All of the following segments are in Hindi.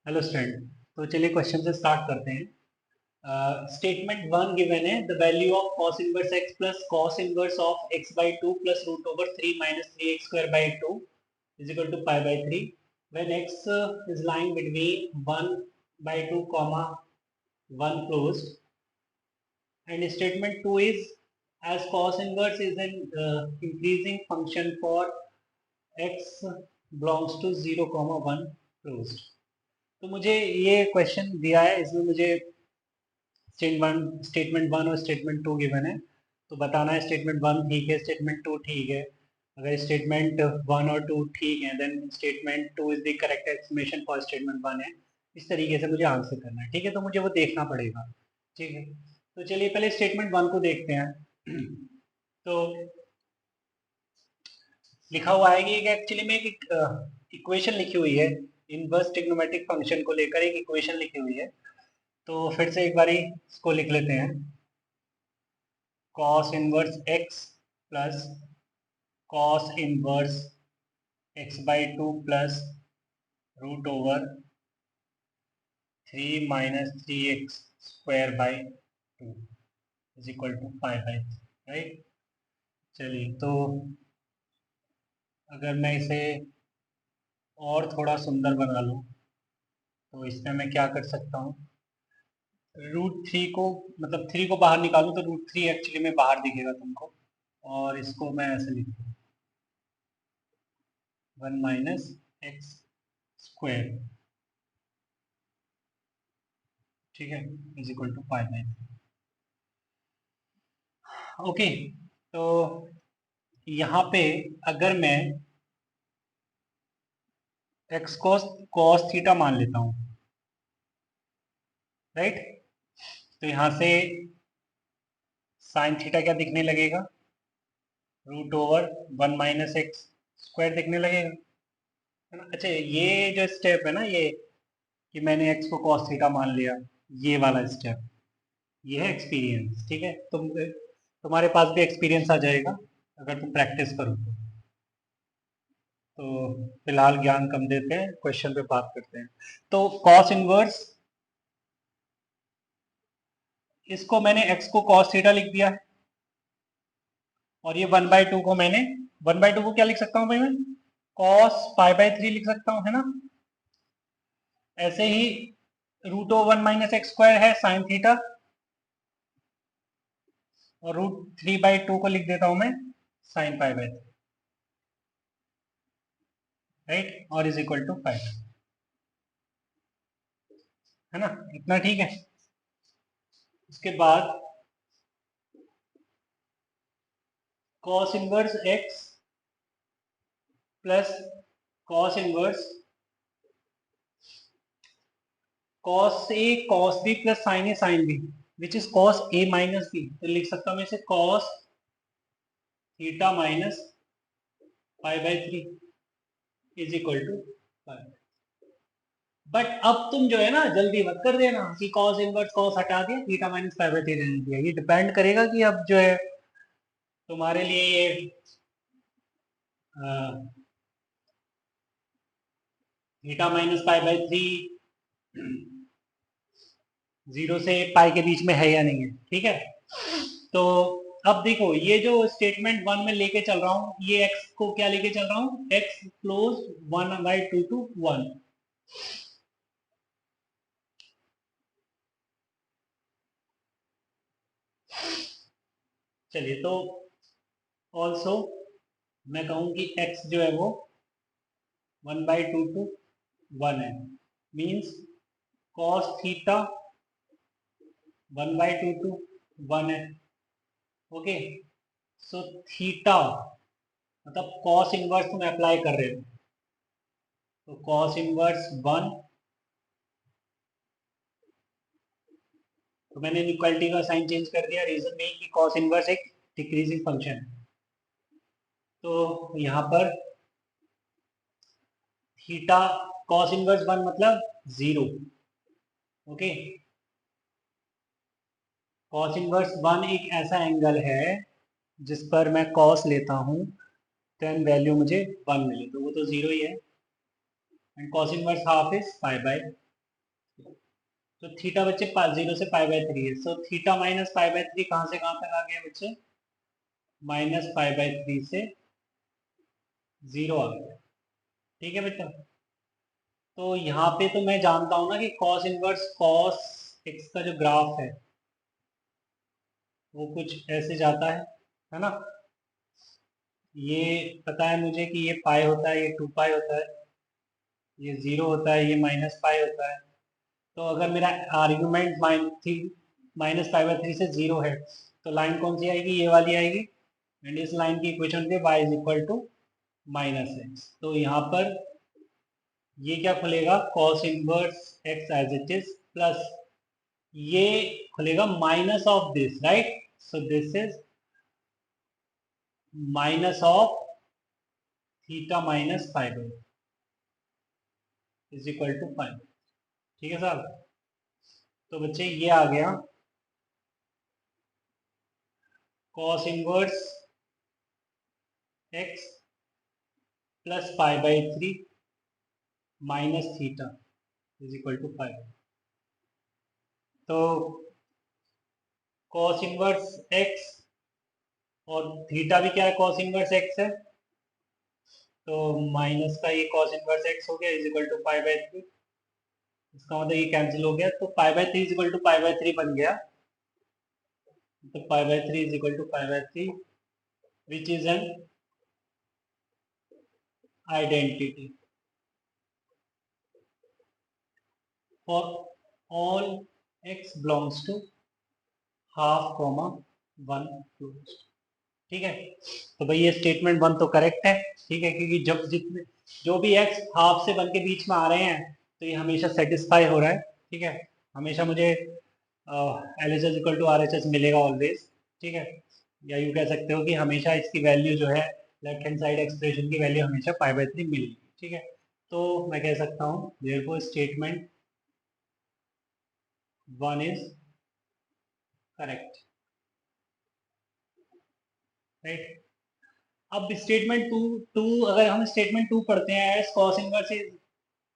Hello student. तो चलिए क्वेश्चन से स्टार्ट करते हैं। स्टेटमेंट वन गिवन है, the value of cos inverse x plus cos inverse of x by 2 plus root over 3 minus 3x square by 2 is equal to pi by 3 when x is lying between 1 by 2 comma 1 closed, and statement 2 is as cos inverse is an increasing function for x belongs to 0 comma 1 closed। तो मुझे ये क्वेश्चन दिया है, इसमें मुझे स्टेटमेंट वन और स्टेटमेंट टू गिवन है। तो बताना है स्टेटमेंट वन ठीक है, स्टेटमेंट टू ठीक है। अगर स्टेटमेंट वन और टू ठीक है then statement two is the correct explanation for statement one है। इस तरीके से मुझे आंसर करना है, ठीक है। तो मुझे वो देखना पड़ेगा, ठीक है। तो चलिए पहले स्टेटमेंट वन को देखते हैं। तो लिखा हुआ है कि एक्चुअली में एक इक्वेशन लिखी हुई है, इनवर्स ट्रिग्नोमेट्रिक फंक्शन को लेकर एक इक्वेशन लिखी हुई है। तो फिर से एक बारी इसको लिख लेते हैं, cos inverse x plus cos inverse x by 2 plus root over 3 minus 3x square by 2 is equal to 5/3, right. चलिए तो अगर मैं इसे और थोड़ा सुंदर बना लूँ तो इसमें मैं क्या कर सकता हूँ, रूट थ्री को मतलब थ्री को बाहर निकालूं तो रूट थ्री एक्चुअली में बाहर दिखेगा तुमको, और इसको मैं ऐसे लिख दूँ 1 माइनस एक्स स्क्वायर, ठीक है, इज इक्वल टू 5/3। ओके, तो यहाँ पे अगर मैं एक्स कॉस थीटा मान लेता हूँ, राइट, तो यहाँ से साइन थीटा क्या दिखने लगेगा, root over 1 minus X square दिखने लगेगा, है ना। अच्छा, ये जो स्टेप है ना, ये कि मैंने एक्स को कॉस थीटा मान लिया, ये वाला स्टेप, ये है एक्सपीरियंस, ठीक है। तुम्हारे पास भी एक्सपीरियंस आ जाएगा अगर तुम प्रैक्टिस करो तो फिलहाल ज्ञान कम देते हैं, क्वेश्चन पे बात करते हैं। तो कॉस इनवर्स, इसको मैंने x को cos थीटा लिख दिया है, और ये 1/2 को मैंने 1/2 को क्या लिख सकता हूँ भाई मैं, cos π/3 लिख सकता हूँ, है ना। ऐसे ही root of 1 minus X square है साइन थीटा, और रूट 3/2 को लिख देता हूं मैं साइन π/3, राइट, और इज इक्वल टू 5, है ना। इतना ठीक है। उसके बाद cos inverse x plus cos inverse cos a cos b प्लस sin a sin b which is cos a minus b, तो लिख सकता हूं मैं इसे cos theta minus π/3 is equal to 5। But अब तुम जो है ना जल्दी मत कर देना कि cos इनवर्स cos हटा दिया, थीटा माइनस π/3 रहने दिया। ये डिपेंड करेगा कि अब जो है तुम्हारे लिए ये थीटा माइनस π/3 0 से पाई के बीच में है या नहीं है, ठीक है। तो अब देखो, ये जो स्टेटमेंट वन में लेके चल रहा हूं, ये x को क्या लेके चल रहा हूं, x क्लोज 1/2 to 1। चलिए तो ऑल्सो मैं कहूं कि x जो है वो 1/2 to 1 है, मीन्स cos थीटा 1/2 to 1 है। ओके, सो थीटा मतलब cos इनवर्स तुम अप्लाई कर रहे हो, तो cos इनवर्स 1, तो मैंने इक्वालिटी का साइन चेंज कर दिया, रीजन में कि cos इनवर्स एक डिक्रीजिंग फंक्शन है। तो यहाँ पर थीटा cos इनवर्स 1 मतलब 0। ओके, cos इनवर्स 1 एक ऐसा एंगल है जिस पर मैं cos लेता हूँ देन वैल्यू मुझे 1 मिले, तो वो तो 0 ही है। And cos inverse half is π/3, तो थीटा बच्चे 0 से पाई बाय 3 है, so theta minus pi by 3 कहाँ से कहाँ तक आ गया बच्चे, माइनस पाई बाय 3 से 0 आ गया। ठीक है बेटा, तो यहाँ पे तो मैं जानता हूँ ना कि कॉस इनवर्स कॉस एक्स का जो ग्राफ है वो कुछ ऐसे जाता है ना। ये पता है मुझे कि ये पाई होता है, ये 2 पाई होता है, ये 0 होता है, ये माइनस पाई होता है। तो अगर मेरा आर्ग्यूमेंट माइनस पाई बाय 3 से 0 है तो लाइन कौन सी आएगी, ये वाली आएगी। एंड इस लाइन की इक्वेशन पे y is equal to minus X, तो यहाँ पर ये क्या खुलेगा, cos inverse x as it is plus ये खुलेगा minus of this, right. So this is minus of theta minus pi by is equal to pi. ठीक है सर, तो बच्चे ये आ गया cos inverse x plus pi by 3 minus theta is equal to pi. तो cos इनवर्स x और थीटा भी क्या है, cos इनवर्स x है, तो माइनस का ये cos इनवर्स x हो गया is equal to pi by 3। इसका मतलब ये कैंसिल हो गया, तो pi by 3 is equal to pi by 3 बन गया। तो pi by 3 is equal to pi by 3 which is an identity for all x belongs to half comma 1 close. ठीक है, तो भाई ये स्टेटमेंट 1 तो करेक्ट है। ठीक है, क्योंकि जब जितने जो भी x हाफ से 1 के बीच में आ रहे हैं तो ये हमेशा सेटिस्फाई हो रहा है। ठीक है, हमेशा मुझे L H S equal to R H S मिलेगा ऑलवेज। ठीक है, या यूँ कह सकते हो कि हमेशा इसकी वैल्यू जो है लेफ्ट हैंड साइड एक्सप्रेशन की वैल्यू हमेशा पाई बाय 3 मिलेगी। ठीक है, तो मैं कह सकता हूँ therefore statement 1 is correct, right. अब स्टेटमेंट टू टू अगर हम स्टेटमेंट 2 पढ़ते हैं as cos inverse is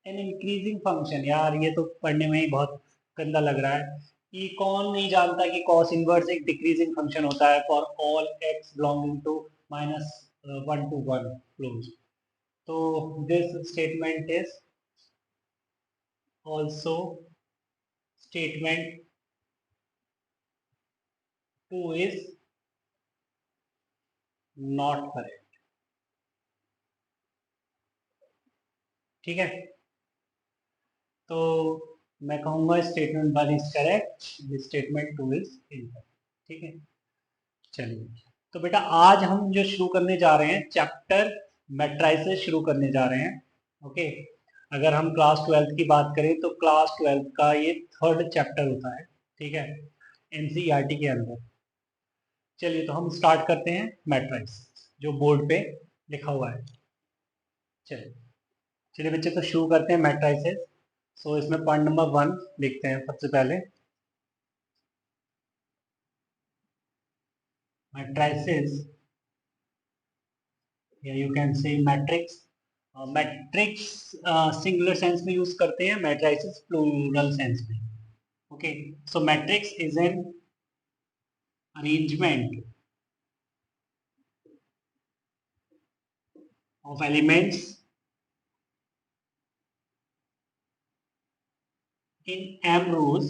an increasing function, यार ये तो पढ़ने में ही बहुत गंदा लग रहा है कि कौन नहीं जानता कि कॉस इनवर्स एक डिक्रीजिंग फंक्शन होता है for all X belonging to minus 1 to 1 close. तो this statement is also statement 2 is not correct. ठीक है, तो मैं कहूंगा statement 1 is correct, statement 2 is incorrect. ठीक है, चलिए, तो बेटा आज हम जो शुरू करने जा रहे हैं चैप्टर मैट्राइसेस शुरू करने जा रहे हैं। ओके, अगर हम क्लास 12th की बात करें तो क्लास 12th का ये 3rd चैप्टर होता है। ठीक है, एनसीईआरटी के अंदर। चलिए, तो हम स्टार्ट करते हैं मैट्राइस जो बोर्ड पे लिखा हुआ है। चलिए चलिए बच्चे, तो शुरू करते हैं मैट्राइसेस। सो इसमें पॉइंट नंबर 1 लिखते हैं सबसे पहले, मैट्राइसेस या यू कैन से मैट्रिक्स। मैट्रिक्स सिंगुलर सेंस में यूज करते हैं, मैट्राइसेस प्लूरल सेंस में। Okay, so matrix is an arrangement of elements in m rows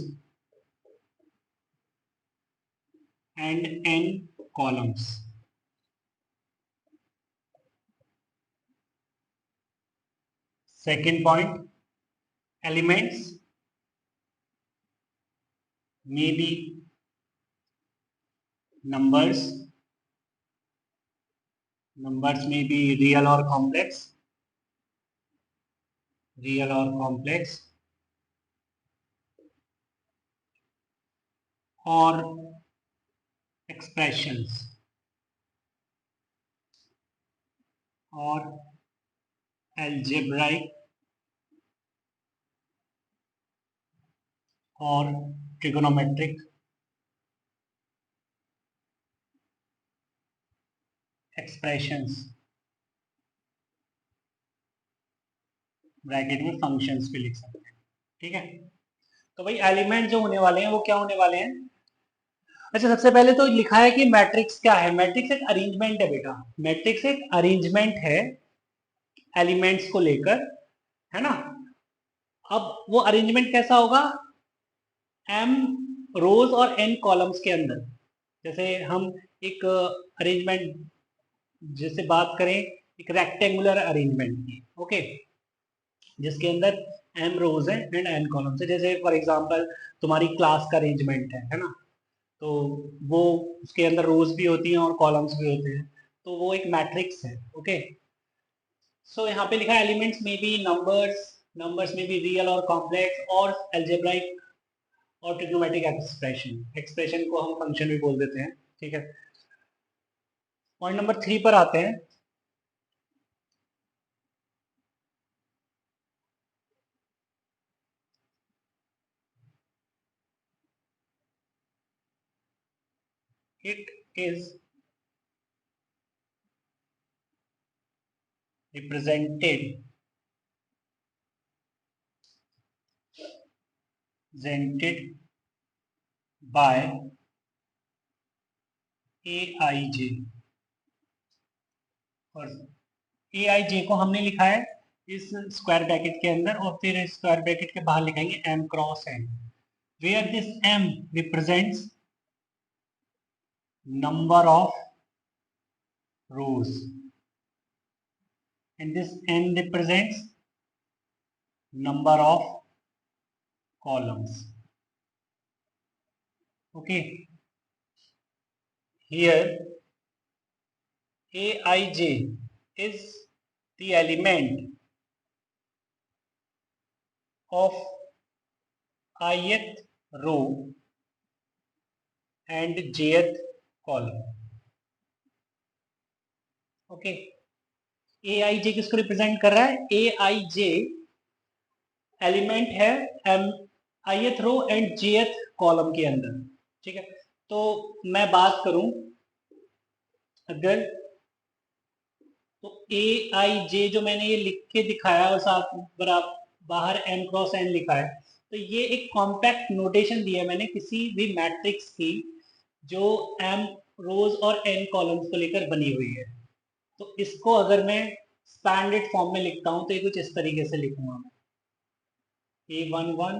and n columns. Second point, elements may be numbers, numbers may be real or complex, real or complex, or expressions or algebraic or trigonometric expressions, bracket में फंक्शंस भी लिख सकते हैं। ठीक है, तो भाई एलिमेंट जो होने वाले हैं वो क्या होने वाले हैं? अच्छा, सबसे पहले तो लिखा है कि मैट्रिक्स क्या है। मैट्रिक्स एक अरेंजमेंट है बेटा, मैट्रिक्स एक अरेंजमेंट है एलिमेंट्स को लेकर, है ना। अब वो अरेंजमेंट कैसा होगा? एम रोज और एन कॉलम्स के अंदर। जैसे हम एक अरेंजमेंट जैसे बात करें, एक रेक्टेंगुलर अरेंजमेंट की, ओके, जिसके अंदर एम रोज है एंड एन कॉलम्स है। जैसे फॉर एग्जांपल तुम्हारी क्लास का अरेंजमेंट है ना, तो वो उसके अंदर रोज भी होती हैं और कॉलम्स भी होते हैं, तो वो एक मैट्रिक्स है, ओके। सो यहाँ पे लिखा है एलिमेंट्स में बी नंबर्स, नंबर्स में बी रियल और कॉम्प्लेक्स और एल्जेब्राइक और ट्रिग्नोमेट्रिक एक्सप्रेशन, एक्सप्रेशन को हम फंक्शन भी बोल देते हैं, ठीक है। पॉइंट नंबर 3 पर आते हैं। It is represented presented by aij, और aij को हमने लिखा है इस स्क्वायर ब्रैकेट के अंदर और फिर स्क्वायर ब्रैकेट के बाहर लिखेंगे m cross n, where this m represents number of rows and this n represents number of columns, okay. Here aij is the element of ith row and jth column, okay. A I j किसको रिप्रेजेंट कर रहा है? ए आई जे एलिमेंट है m ith row and jth column के अंदर, ठीक है। तो मैं बात करूं अगर, तो ए आई जे जो मैंने ये लिख के दिखाया और साथ बराबर बाहर एम क्रॉस एन लिखा है, तो ये एक कॉम्पैक्ट नोटेशन दी है मैंने किसी भी मैट्रिक्स की जो एम रोज और एन कॉलम्स को लेकर बनी हुई है। तो इसको अगर मैं स्टैंडर्ड फॉर्म में लिखता हूं तो ये कुछ इस तरीके से लिखूंगा मैं, A11,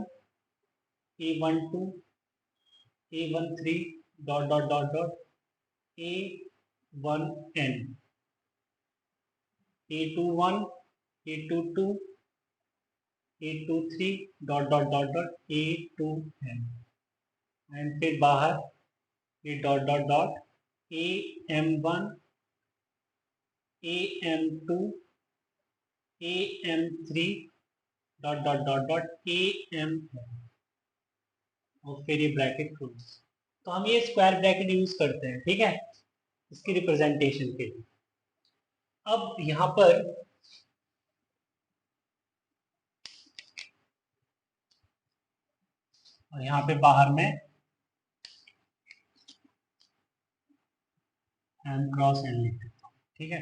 A12, A13 dot dot dot dot A1n, A21, A22, A23 dot dot dot dot A2n, and फिर बाहर ये dot dot dot AM1, AM2, AM3 dot dot dot dot AM, और फिर ये ब्रैकेट क्लोज। तो हम ये स्क्वायर ब्रैकेट यूज करते हैं, ठीक है, इसकी रिप्रेजेंटेशन के लिए। अब यहाँ पर और यहाँ पे बाहर में एम क्रॉस एन लिख देता हूँ, ठीक है।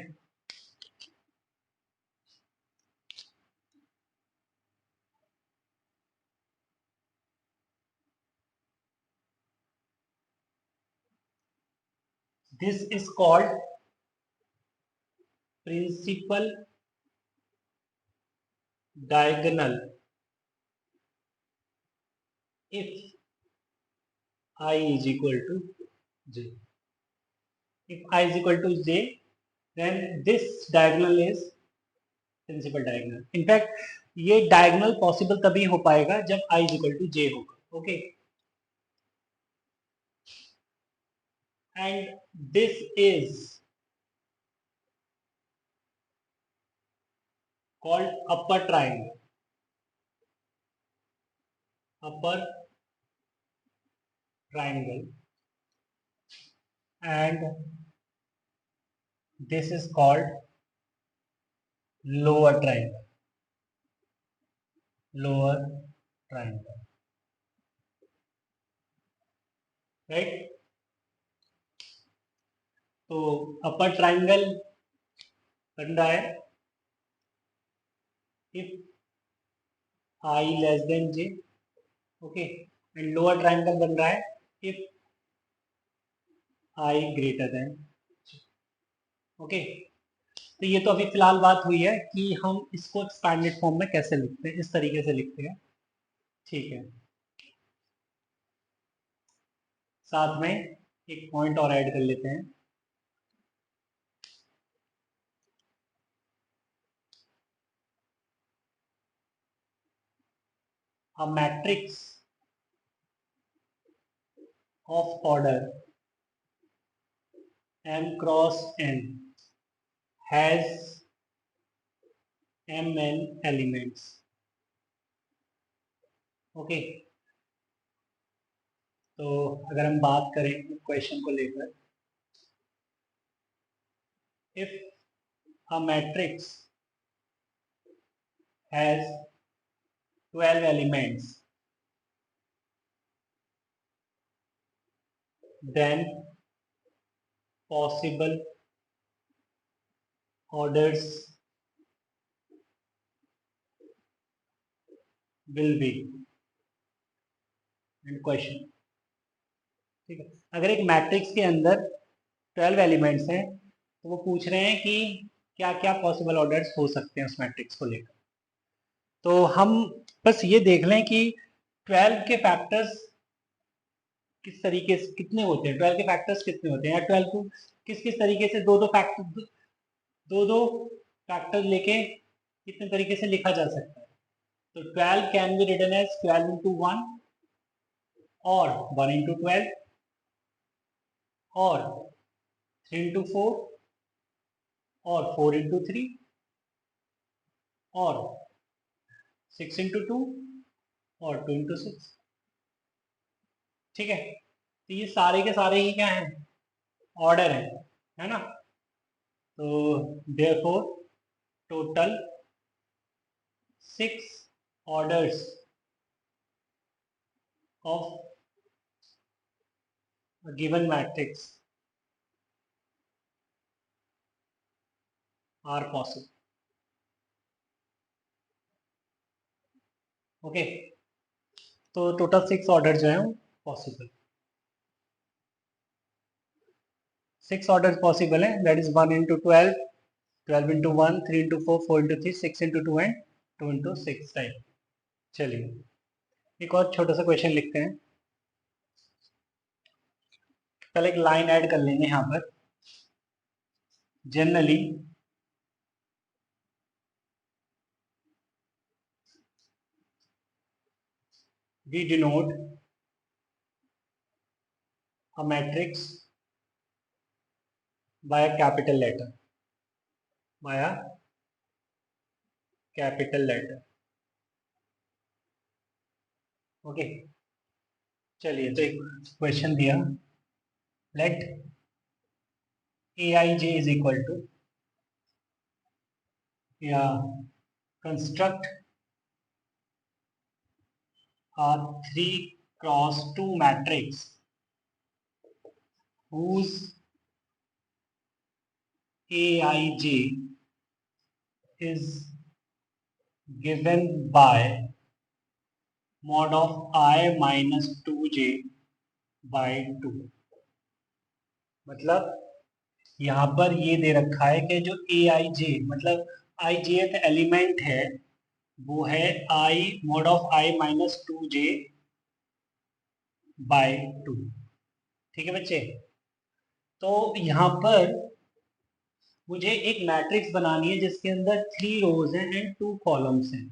This is called principal diagonal if I is equal to j. If I is equal to j, then this diagonal is principal diagonal. In fact ये डायगोनल पॉसिबल तभी हो पाएगा जब I is equal to j होगा, okay. And this is called upper triangle, upper triangle, and this is called lower triangle, lower triangle, right? तो अपर ट्राइंगल बन रहा है if I less than j okay, and lower triangle बन रहा है if I greater than. Okay, तो ये तो अभी फिलहाल बात हुई है कि हम इसको एक्सपैंडेड फॉर्म में कैसे लिखते हैं, इस तरीके से लिखते हैं। ठीक है, साथ में एक पॉइंट और ऐड कर लेते हैं। A matrix of order m cross n has mn elements. Okay, तो अगर हम बात करें क्वेश्चन को लेकर, if a matrix has 12 elements, then possible orders will be and question। ठीक है, अगर एक मैट्रिक्स के अंदर 12 एलिमेंट्स हैं तो वो पूछ रहे हैं कि क्या क्या पॉसिबल ऑर्डर्स हो सकते हैं उस मैट्रिक्स को लेकर। तो हम बस ये देख लें कि 12 के फैक्टर्स किस तरीके से कितने होते हैं, 12 के फैक्टर्स कितने होते हैं, या 12 को किस किस तरीके से दो दो फैक्टर लेके कितने तरीके से लिखा जा सकता है। तो 12 can be written as 12 into 1 और 1 इंटू 12 और 3 इंटू 4 और 4 इंटू 3 और 6 इंटू 2 और 2 इंटू 6। ठीक है, तो ये सारे के सारे ही क्या हैं, ऑर्डर है ना। तो therefore total 6 orders of a given matrix are possible। Okay, तो टोटल 6 ऑर्डर जो है पॉसिबल, 6 ऑर्डर पॉसिबल है, that is 1 into 12, 12 into 1, 3 into 4, 4 into 3, 6 into 2 and 2 into 6 type. चलिए एक और छोटा सा क्वेश्चन लिखते हैं। पहले एक लाइन ऐड कर लेंगे यहाँ पर। Generally we denote a matrix by a capital letter, by a capital letter। Okay, चलिए तो एक क्वेश्चन दिया, let aij is equal to, या construct a 3 cross 2 matrix whose aij is given by mod of I minus 2j by 2। मतलब यहाँ पर ये दे रखा है कि जो ए आई जे मतलब आई जेथ एलिमेंट है वो है i mod of i minus 2j by 2। ठीक है बच्चे, तो यहाँ पर मुझे एक मैट्रिक्स बनानी है जिसके अंदर 3 रोज हैं एंड 2 कॉलम्स हैं।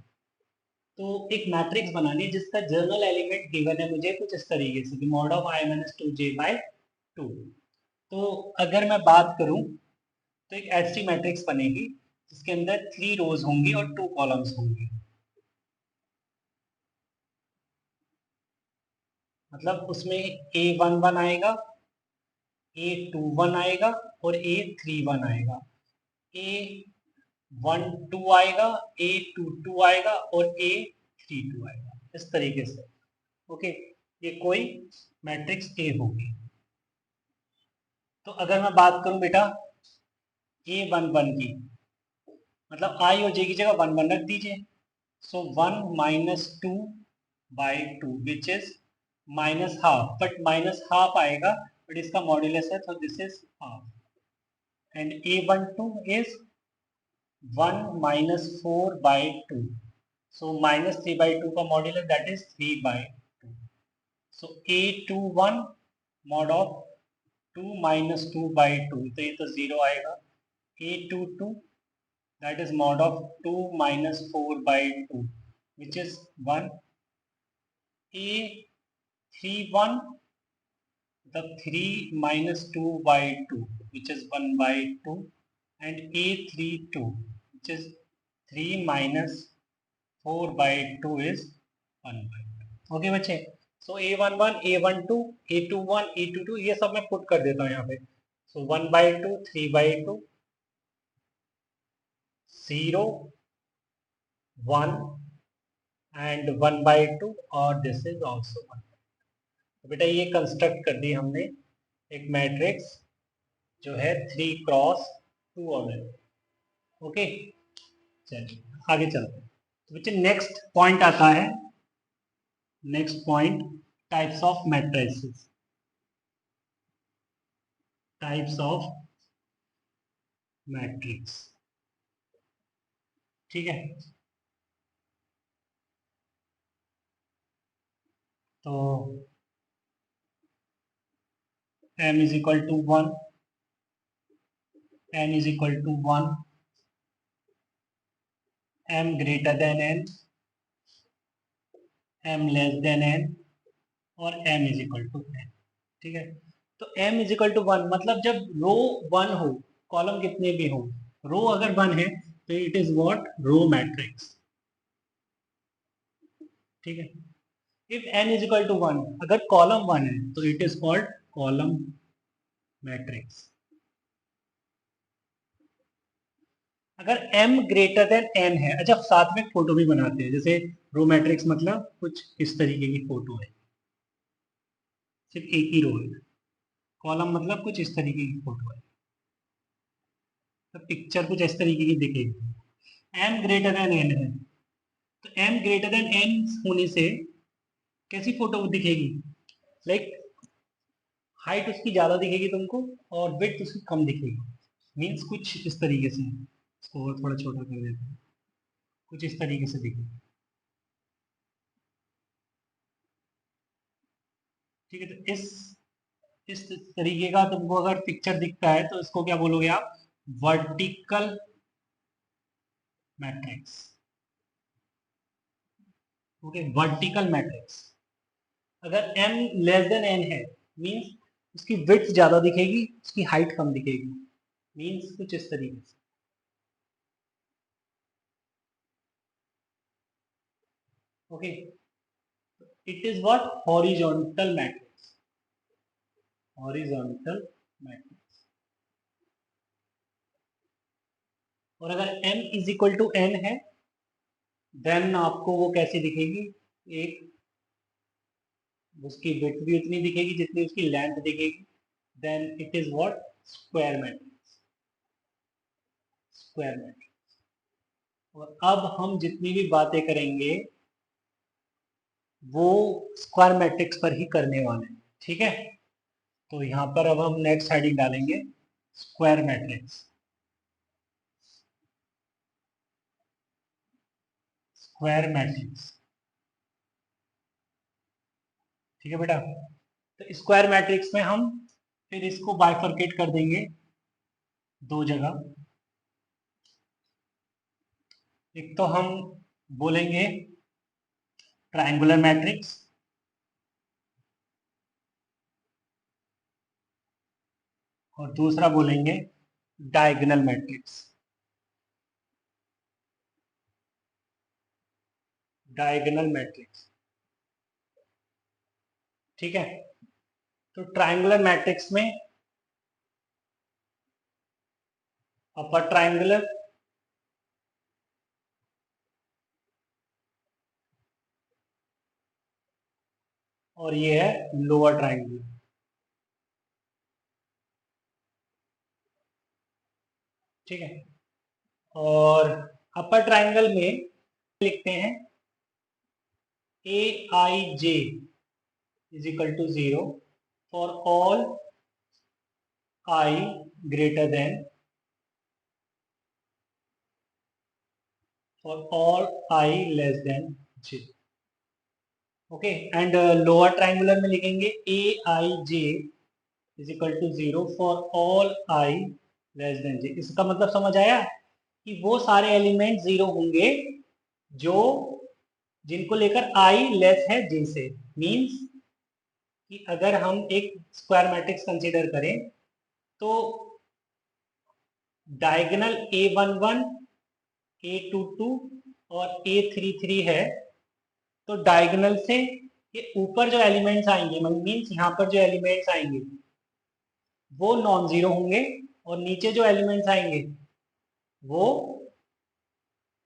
तो एक मैट्रिक्स बनानी है जिसका जर्नल एलिमेंट गिवन है मुझे कुछ इस तरीके से कि mod of i minus 2j by 2। तो अगर मैं बात करूं तो एक ऐसी मैट्रिक्स बनेगी जिसके अंदर 3 रोज होंगी और 2 कॉलम्स होंगे। मतलब उसमें A11 आएगा, A21 आएगा और A31 आएगा, A12 आएगा, A22 आएगा और A32 आएगा, इस तरीके से। ओके, ये कोई मैट्रिक्स ए होगी। तो अगर मैं बात करूं बेटा A11 की, मतलब आई और जे की जगह 1 1 रख दीजिए। सो 1 minus 2 by two which is minus half, but minus half आएगा बट इसका मॉड्यूलस है तो this is half and A12 is 1 minus 4 by 2. So minus 3 by 2 का modulus that is 3 by 2. So A21 mod of 2 minus 2 by 2 तो ये तो 0 आएगा. A22 that is mod of 2 minus 4 by 2 which is 1. A31 the 3 minus 2 by 2 which is 1 by 2 and A32 which is 3 minus 4 by 2 is 1 by 2. Okay बच्चे, सो A11 A12 A21 A22 ये सब मैं पुट कर देता हूँ यहाँ पे. सो 1 by 2 3 by 2 0 1 and 1 by 2 और this is also 1. तो बेटा ये कंस्ट्रक्ट कर दी हमने एक मैट्रिक्स जो है 3 क्रॉस 2 ऑर्डर. ओके चलिए आगे चलते हैं. तो बच्चे नेक्स्ट पॉइंट आता है, next point types of matrices. Types of matrix. ठीक है, तो m is equal to 1, n is equal to 1, m greater than n, m less than n और m is equal to n. ठीक है, तो m is equal to 1 मतलब जब रो 1 हो, कॉलम कितने भी हो, रो अगर 1 है तो it is what row matrix. ठीक है, if n is equal to 1 अगर कॉलम 1 है तो it is called column matrix. अगर m ग्रेटर देन n है, अच्छा साथ में फोटो भी बनाते हैं, जैसे रो मैट्रिक्स मतलब कुछ इस तरीके की फोटो है, सिर्फ एक ही रो है. कॉलम मतलब कुछ इस तरीके की फोटो है, तो पिक्चर कुछ इस तरीके की दिखेगी. m ग्रेटर देन n है तो m ग्रेटर देन n होने से कैसी फोटो दिखेगी, लाइक हाइट उसकी ज्यादा दिखेगी तुमको और विड्थ उसकी कम दिखेगी. मीन्स कुछ इस तरीके से, इसको और थोड़ा छोटा कर देते हैं, कुछ इस तरीके से दिखेगी. ठीक है, तो इस तरीके का तुमको अगर पिक्चर दिखता है तो इसको क्या बोलोगे आप, vertical matrix. Okay, vertical matrix. अगर m लेस देन n है मींस उसकी विड्थ ज्यादा दिखेगी, उसकी हाइट कम दिखेगी. मींस कुछ इस तरीके से. Okay, it is what horizontal matrix. Horizontal matrix. और अगर m is equal to n है देन आपको वो कैसी दिखेगी, एक उसकी विड्थ भी उतनी दिखेगी जितनी उसकी लेंथ दिखेगी. Then it is what square matrix. Square matrix. और अब हम जितनी भी बातें करेंगे वो स्क्वायर मैट्रिक्स पर ही करने वाले हैं. ठीक है, तो यहाँ पर अब हम नेक्स्ट हेडिंग डालेंगे स्क्वायर मैट्रिक्स. Square matrix. ठीक है बेटा, तो स्क्वायर मैट्रिक्स में हम फिर इसको बाइफरकेट कर देंगे दो जगह. एक तो हम बोलेंगे ट्रायंगुलर मैट्रिक्स और दूसरा बोलेंगे डायगोनल मैट्रिक्स. Diagonal matrix. ठीक है, तो ट्रायंगुलर मैट्रिक्स में अपर ट्रायंगुलर और ये है लोअर ट्रायंगुलर. ठीक है, और अपर ट्रायंगल में लिखते हैं A I J is equal to 0 for all I greater than for all I less than j. Okay and lower triangular में लिखेंगे A I J is equal to 0 for all I less than J. इसका मतलब समझ आया कि वो सारे एलिमेंट 0 होंगे जो जिनको लेकर आई लेस है जे से। मीन्स कि अगर हम एक स्क्वायर मैट्रिक्स कंसीडर करें तो डायगोनल A11 A22 और A33 है, तो डायगोनल से ये ऊपर जो एलिमेंट्स आएंगे मीन्स यहाँ पर जो एलिमेंट्स आएंगे वो नॉन जीरो होंगे और नीचे जो एलिमेंट्स आएंगे वो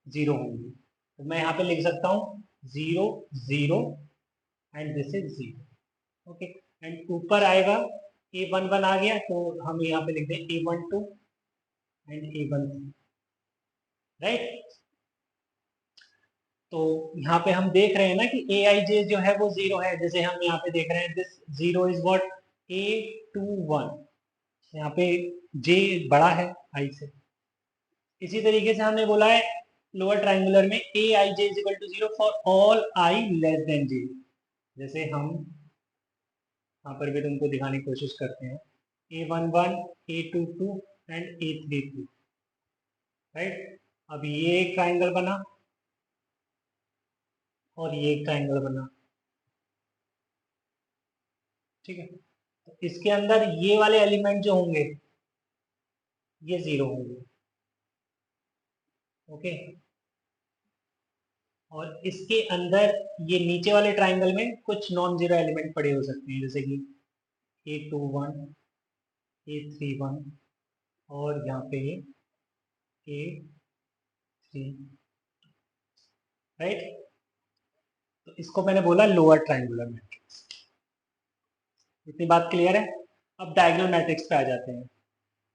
जीरो होंगे। तो मैं यहाँ पे लिख सकता हूँ 0 0 and this is 0। Okay and ऊपर आएगा A11 आ गया तो हम यहाँ पे लिख दें A12 एंड A13, राइट। तो यहाँ पे हम देख रहे हैं ना कि ए आई जे जो है वो 0 है। जैसे हम यहाँ पे देख रहे हैं दिस 0 इज व्हाट A21, यहाँ पे जे बड़ा है आई से। इसी तरीके से हमने बोला है लोअर ट्राइंगुलर में A I J is equal to 0 for all I less than J. जैसे हम यहाँ पर भी तुमको दिखाने की कोशिश करते हैं A11 A22 and A33, right. अब ये एक ट्राइंगल बना और ये एक ट्राइंगल बना, ठीक है। तो इसके अंदर ये वाले एलिमेंट जो होंगे ये 0 होंगे, ओके। और इसके अंदर ये नीचे वाले ट्राइंगल में कुछ नॉन जीरो एलिमेंट पड़े हो सकते हैं, जैसे कि A21 A31 और यहाँ पे A3, राइट। तो इसको मैंने बोला लोअर ट्राइंगुलर मैट्रिक्स। इतनी बात क्लियर है। अब डायगोनल मैट्रिक्स पे आ जाते हैं।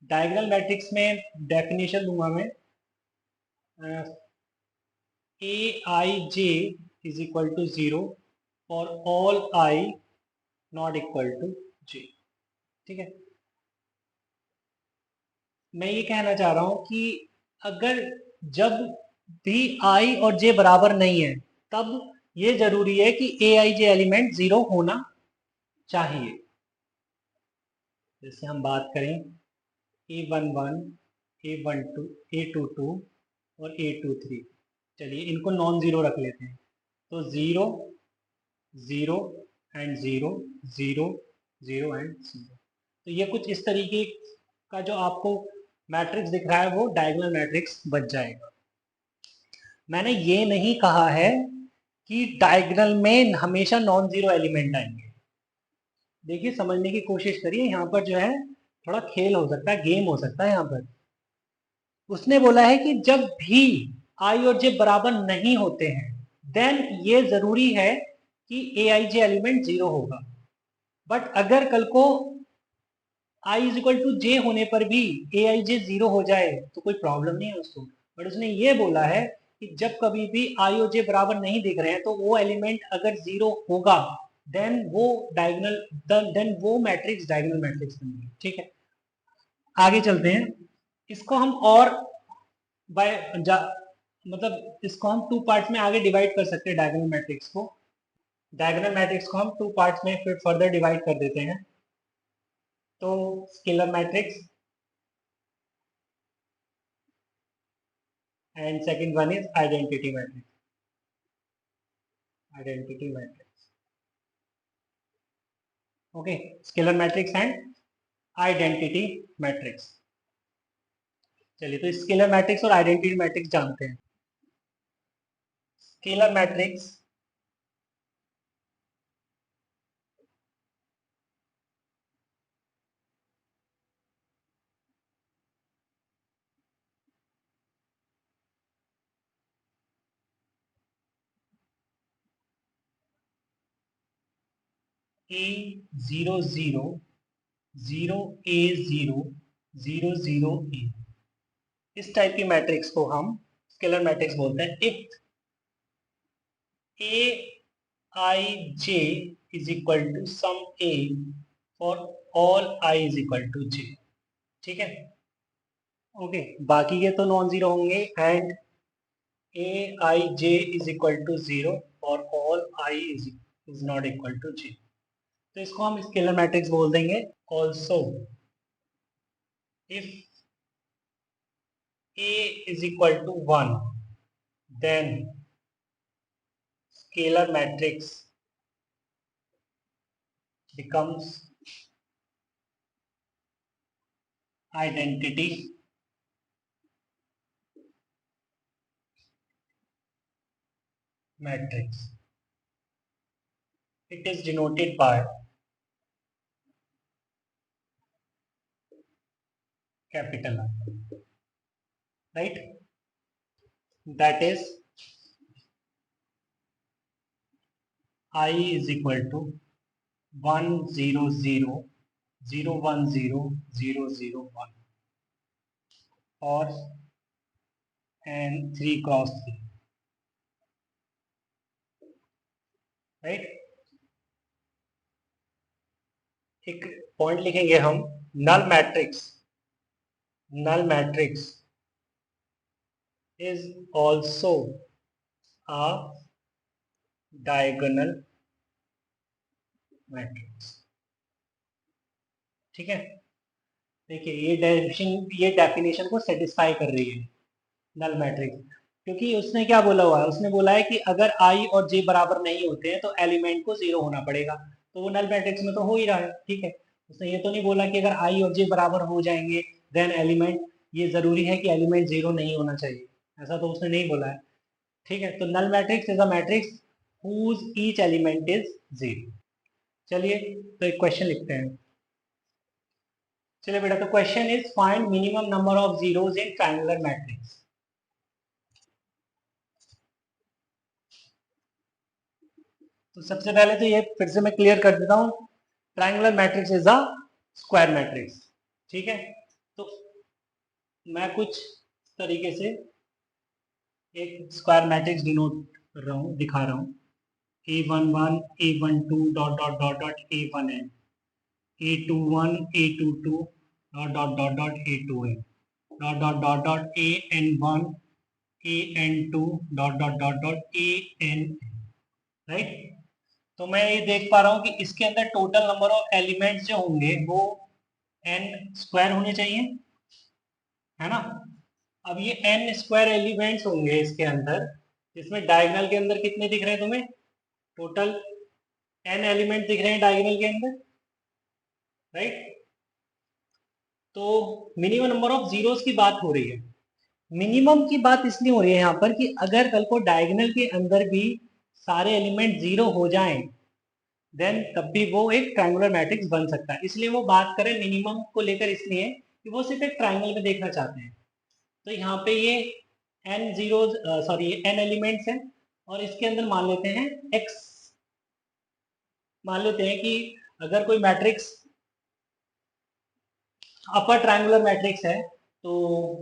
डायगोनल मैट्रिक्स में डेफिनेशन दूंगा मैं A I J is equal to 0 for all I not equal to J, ठीक है। मैं ये कहना चाह रहा हूं कि अगर जब भी आई और जे बराबर नहीं है तब ये जरूरी है कि ए आई जे एलिमेंट 0 होना चाहिए। जैसे हम बात करें A11 A12 A22 और A23, चलिए इनको नॉन जीरो रख लेते हैं। तो 0 0 एंड 0 0 0 एंड 0। तो ये कुछ इस तरीके का जो आपको मैट्रिक्स दिख रहा है वो डायगोनल मैट्रिक्स बन जाएगा। मैंने ये नहीं कहा है कि डायगोनल में हमेशा नॉन जीरो एलिमेंट आएंगे। देखिए समझने की कोशिश करिए, यहाँ पर जो है थोड़ा खेल हो सकता है, गेम हो सकता है। यहाँ पर उसने बोला है कि जब भी आई और जे बराबर नहीं होते हैं देन ये जरूरी है कि ए आई जे एलिमेंट 0 होगा। बट अगर कल को आई इज इक्वल टू जे होने पर भी ए आई जे 0 हो जाए तो कोई प्रॉब्लम नहीं है उसको। बट उसने ये बोला है कि जब कभी भी आई और जे बराबर नहीं दिख रहे हैं तो वो एलिमेंट अगर 0 होगा देन वो डायगोनल देन वो मैट्रिक्स डायगोनल मैट्रिक्स बनेगी, ठीक है। आगे चलते हैं। इसको हम और बाय मतलब इसको हम टू पार्ट्स में आगे डिवाइड कर सकते हैं डायगोनल मैट्रिक्स को। डायगोनल मैट्रिक्स को हम टू पार्ट्स में फिर फर्दर डिवाइड कर देते हैं। तो scalar matrix and second one is identity matrix. Identity matrix, okay. Scalar matrix and identity matrix. चलिए तो स्केलर मैट्रिक्स और आइडेंटिटी मैट्रिक्स जानते हैं। Scalar matrix A00 0A0 0 0 A, इस टाइप की मैट्रिक्स को हम स्केलर मैट्रिक्स बोलते हैं। If A I j is equal to sum a for all I is equal to j. ठीक है, ओके, बाकी के तो नॉन जीरो होंगे and a I j is equal to 0 और all I is not equal to j. तो इसको हम स्केलर मैट्रिक्स बोल देंगे. Also if a is equal to 1 then scalar matrix becomes identity matrix. It is denoted by capital I, right? That is I is equal to 1 0 0 0 1 0 0 0 1 or and 3 cross 3, right? एक पॉइंट लिखेंगे हम, null matrix is also a diagonal matrix. ठीक है, देखिए ये डेफिनेशन को सेटिस्फाई कर रही है नल मैट्रिक्स, क्योंकि उसने क्या बोला हुआ है, उसने बोला है कि अगर आई और जे बराबर नहीं होते हैं तो एलिमेंट को जीरो होना पड़ेगा, तो वो नल मैट्रिक्स में तो हो ही रहा है. ठीक है, उसने ये तो नहीं बोला कि अगर आई और जे बराबर हो जाएंगे देन एलिमेंट, ये जरूरी है कि एलिमेंट जीरो नहीं होना चाहिए, ऐसा तो उसने नहीं बोला है. ठीक है, तो null matrix is a matrix whose each element is zero. चलिए तो एक क्वेश्चन लिखते हैं. चलिए बेटा, तो question is find minimum number of zeros in triangular matrix. तो सबसे पहले तो ये फिर से मैं क्लियर कर देता हूँ, triangular matrix is a square matrix. ठीक है, तो मैं कुछ तरीके से एक स्क्वायर मैट्रिक्स डिनोट कर रहा हूँ, दिखा रहा हूँ. A11 A12 dot dot dot dot A1n, A21 A22 dot dot dot dot A2n dot dot dot dot AN1 AN2 dot dot dot dot AN, right. तो मैं ये देख पा रहा हूँ कि इसके अंदर टोटल नंबर ऑफ एलिमेंट्स जो होंगे वो n स्क्वायर होने चाहिए, है ना. अब ये n स्क्वायर एलिमेंट्स होंगे इसके अंदर, इसमें डायगोनल के अंदर कितने दिख रहे हैं तुम्हें, टोटल n एलिमेंट दिख रहे हैं डायगोनल के अंदर, राइट. तो मिनिमम नंबर ऑफ जीरोस की बात हो रही है. मिनिमम की बात इसलिए हो रही है यहाँ पर कि अगर कल को डायगोनल के अंदर भी सारे एलिमेंट जीरो हो जाएं देन तब भी वो एक ट्रायंगुलर मैट्रिक्स बन सकता है. इसलिए वो बात करें मिनिमम को लेकर इसलिए कि वो सिर्फ एक ट्रायंगल में देखना चाहते हैं. तो यहाँ पे ये n zero sorry n elements हैं और इसके अंदर मान लेते हैं x, मान लेते हैं कि अगर कोई मैट्रिक्स अपर ट्रायंगुलर मैट्रिक्स है तो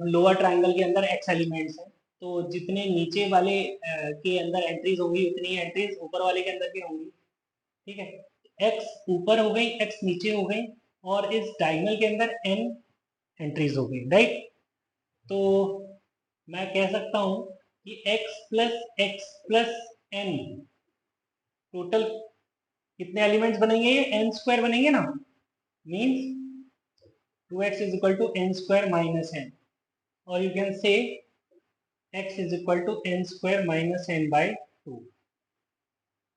लोअर ट्रायंगल के अंदर x एलिमेंट्स हैं, तो जितने नीचे वाले के अंदर एंट्रीज होंगी उतनी ही एंट्रीज ऊपर वाले के अंदर भी होंगी. ठीक है, x ऊपर हो गई x नीचे हो गई और इस डायगोनल के अंदर n एंट्रीज हो गई, राइट. तो मैं कह सकता हूं कि x प्लस n टोटल कितने एलिमेंट्स बनेंगे, ये n स्क्वायर बनेंगे ना, means 2x is equal to n square minus n, और you can say x is equal to n square minus n by 2.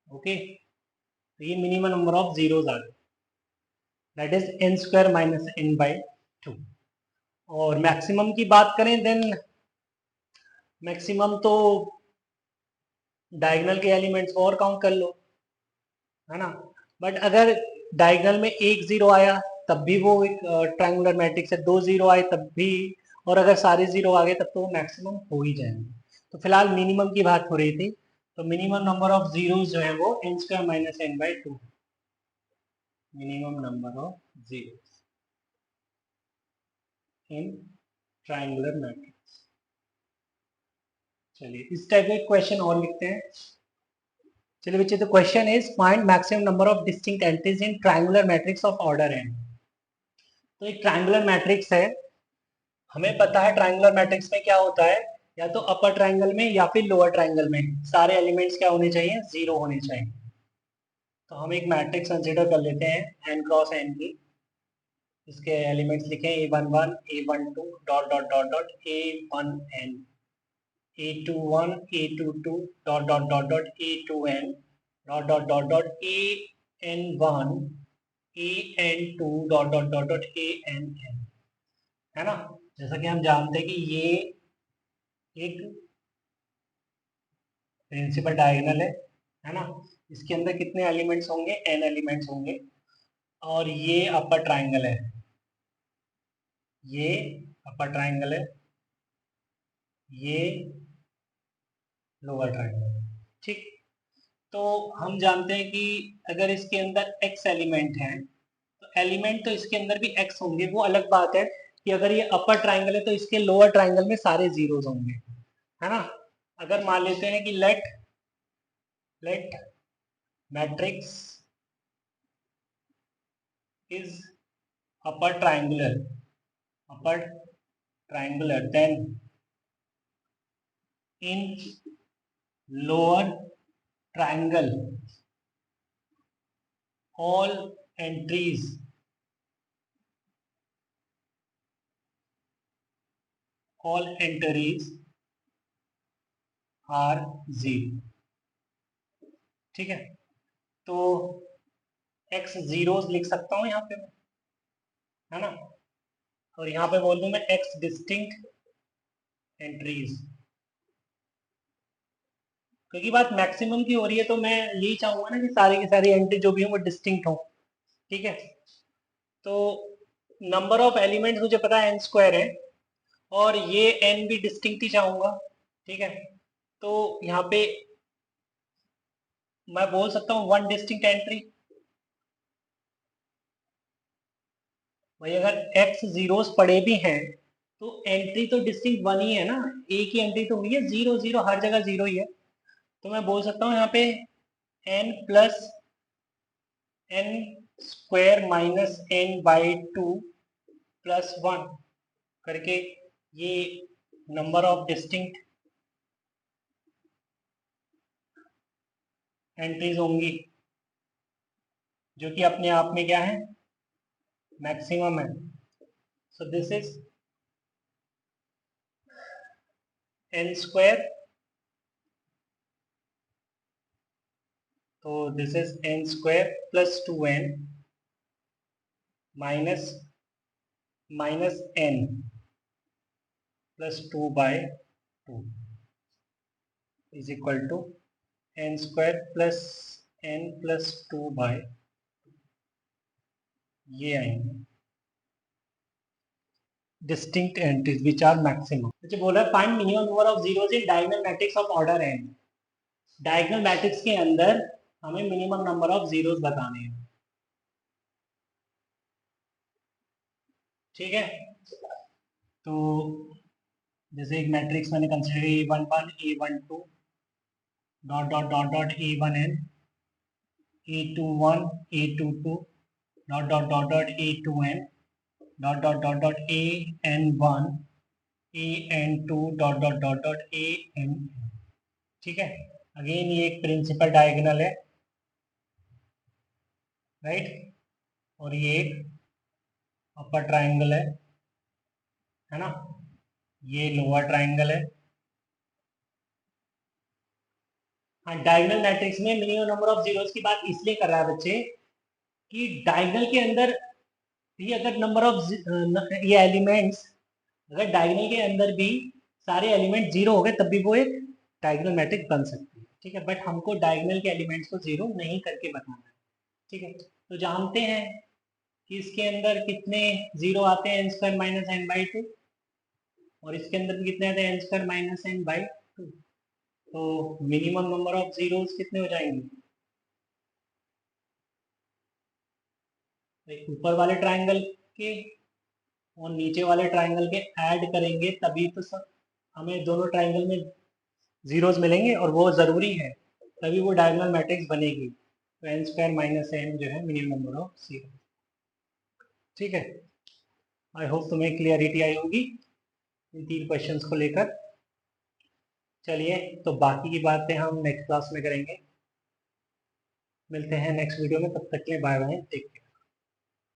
Okay, तो ये मिनिमम नंबर ऑफ जीरोस आ गए, that is n square minus n by 2. और मैक्सिमम की बात करें देन मैक्सिमम तो डायगोनल के एलिमेंट्स और काउंट कर लो, है ना. बट अगर डायगोनल में एक जीरो आया तब भी वो एक ट्रायंगुलर मैट्रिक्स है, दो जीरो आए तब भी, और अगर सारे जीरो आ गए तब तो वो मैक्सिमम हो ही जाएंगे. तो फिलहाल मिनिमम की बात हो रही थी, तो मिनिमम नंबर ऑफ जीरो जो है वो n square minus n by 2, minimum number of zero in triangular matrix. चलिए इस टाइप के क्वेश्चन और लिखते हैं. चलिए बच्चे, the question is find maximum number of distinct entries in triangular matrix of order n। तो एक ट्रायंगुलर मैट्रिक्स है, हमें पता है ट्रायंगुलर मैट्रिक्स में क्या होता है, या तो अपर ट्रायंगल में या फिर लोअर ट्रायंगल में सारे एलिमेंट्स क्या होने चाहिए, जीरो होने चाहिए। तो हम एक मैट्रिक्स कंसीडर कर लेते हैं n क्रॉस n की। इसके एलिमेंट्स लिखें a11 a12 dot dot dot dot a1n a21 a22 dot dot dot dot a2n dot dot dot dot an1 an2 dot dot dot dot ann, है ना। जैसा कि हम जानते हैं कि ये एक प्रिंसिपल डायगोनल है ना। इसके अंदर कितने एलिमेंट्स होंगे, n एलिमेंट्स होंगे। और ये अपर ट्राइंगल है, ये अपर ट्राइंगल है, ये लोअर ट्राइंगल। ठीक। तो हम जानते हैं कि अगर इसके अंदर x एलिमेंट है तो एलिमेंट तो इसके अंदर भी x होंगे। वो अलग बात है कि अगर ये अपर ट्राइंगल है तो इसके लोअर ट्राइंगल में सारे जीरोस होंगे, है ना। अगर मान लेते हैं कि let matrix is upper triangular then in lower triangle all entries are zero। ठीक है, तो x जीरोस लिख सकता हूं यहाँ पे मैं, है ना। और यहाँ पे बोल दूं मैं x डिस्टिंक्ट एंट्रीज, क्योंकि बात मैक्सिमम की हो रही है तो मैं यही चाहूंगा ना कि सारी की सारी एंट्री जो भी हो वो डिस्टिंक्ट हो। ठीक है, तो नंबर ऑफ एलिमेंट्स मुझे पता है n स्क्वायर है, और ये n भी डिस्टिंक्ट ही चाहूंगा। ठीक है, तो यहाँ पे मैं बोल सकता हूँ वन डिस्टिंक्ट एंट्री। भाई अगर x जीरोस पड़े भी हैं तो एंट्री तो डिस्टिंक्ट वन ही है ना, एक ही एंट्री तो हुई है, जीरो जीरो हर जगह जीरो ही है। तो मैं बोल सकता हूँ यहाँ पे n plus n square minus n by two plus one करके ये नंबर ऑफ डिस्टिंक्ट एंट्रीज होंगी, जो कि अपने आप में क्या है, मैक्सिमम है। So this is n square, तो this is n square plus 2n minus n plus 2 by 2 is equal to n square plus n plus 2 by, ये आएंगे distinct entries which are maximum. अच्छा बोल रहा है find minimum number of zeros in diagonal matrix of order n। Diagonal matrix के अंदर हमें मिनिमम नंबर ऑफ जीरोस बताने हैं। ठीक है, तो जैसे एक मैट्रिक्स मैंने consider a11 a12 dot dot dot dot a1n a21 a22 dot dot dot dot a2n dot dot dot dot an1 an2 dot dot dot dot an। ठीक है, अगेन ये एक प्रिंसिपल डायगोनल है, राइट। और ये एक अपर ट्राइंगल है ना, ये लोअर ट्राइंगल है। हाँ, डायगोनल मैट्रिक्स में मिनिमम नंबर ऑफ जीरोस की बात इसलिए कर रहा है बच्चे कि डायगोनल के अंदर ये अगर नंबर ऑफ ये एलिमेंट्स अगर डायगोनल के अंदर भी सारे एलिमेंट जीरो हो गए तब भी वो एक डायगोनल मैट्रिक्स बन सकती है। ठीक है, बट हमको डायगोनल के एलिमेंट्स को जीरो नहीं करके बताना है। ठीक है, तो जानते हैं कि इसके अंदर कितने जीरो आते हैं, n square minus n by two, और इसके अंदर भी कितने आते हैं, n square minus n by two. तो मिनिमम नंबर ऑफ जीरोस कितने हो जाएंगे, ऊपर वाले ट्राइंगल के और नीचे वाले ट्राइंगल के ऐड करेंगे तभी तो सब हमें दोनों ट्राइंगल में जीरोस मिलेंगे, और वो ज़रूरी है तभी वो डायगोनल मैट्रिक्स बनेगी। तो n स्क्वायर माइनस n जो है मिनिमम नंबर ऑफ जीरो। ठीक है, आई होप तुम्हें क्लियरिटी आई होगी इन 3 क्वेश्चंस को लेकर। चलिए, तो बाकी की बातें हम नेक्स्ट क्लास में करेंगे। मिलते हैं नेक्स्ट वीडियो में, तब तक के लिए बाय बाय, टेक केयर।